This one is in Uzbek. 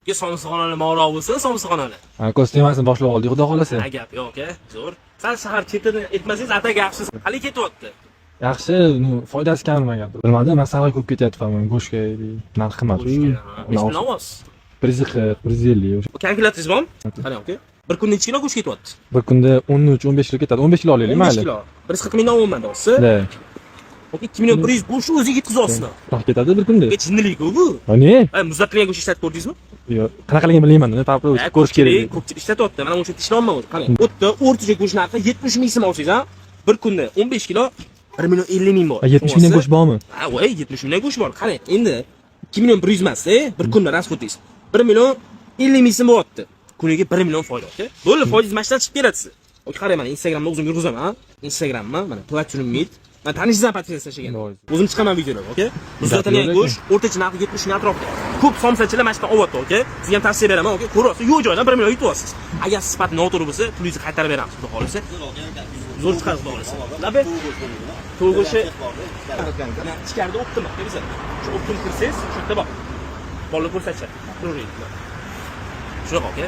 Ki somsaxonali mavlo bo'lsin, somsaxonali. Ha, ko'z temasini boshlab oldik, xudo xolasa. Ha, gap yo'q, zo'r. Sal shahar chetidan aytmasangiz, ata gapsiz. Hali ketyapti. Yaxshi, foydasi kammagan. Bilmadim, masalan ko'p ketyapti fahm, go'shtga narx qimmat. Ishbilamoz. 140, 150 o'sha. Kalkulyatsiz bormi? Qarang, aka. Bir kunda necha kilo go'sht ketyapti? Bir kunda 13-15 kilo ketadi. 15 kilo olaylik, mayli. 15 kilo. 140 mingdan olmadi, o'zi. Da. 2 million 100 go'sht o'zi yetkazolsin. Roq ketadi bir kunda. Jinnilik bu. Ha, ne? Muzlatilgan go'sht ishlatib ko'rdingizmi? Yo'q, qanaqaligini bilmayman, uni ko'rish kerak. Ko'pchilik ishlatyapti. Mana o'sha ishlanmayapti. Qarang. Bu yerda o'rtacha go'sht narxi 70 ming so'm olsangiz, ha? Bir kunda 15 kilo 1 million 50 ming bor. 70 mingdan go'sht bormi? Ha, voy, 70 mingdan go'sht bor. Qarang, endi 2 million 100 emas, bir kunda rasxotingiz. 1 million 50 ming so'm bo'lyapti. Kuniga 1 million foyda, aka. Bo'ldi, foydangiz mashtal chiqib beradi siz. Qarang, mana Instagramda o'zim yurg'izaman, ha? Instagramma, mana Platinum Meat. Men tanishingizdan patronaj tashlagan. O'zim chiqaman videolarga, okay? Muzlatilgan go'sht o'rtacha narxi 70 ming atrofida. Ko'p somsachilar mana shu yerdan olyapti, okay? Sizga ham tavsiya beraman, okay? Ko'rasiz, yo'q joydan 1 million yutib olasiz. Agar sifat noto'g'ri bo'lsa, pulingizni qaytarib beramiz, xudo xolasa. Zo'r chiqadi, xudo xolasa. Labi to'y go'shti ichkarida o'pdim, biza. Shu o'pdim kirsangiz, shu yerda bor. Bolalar ko'rsatishadi. Shunaqa, okay?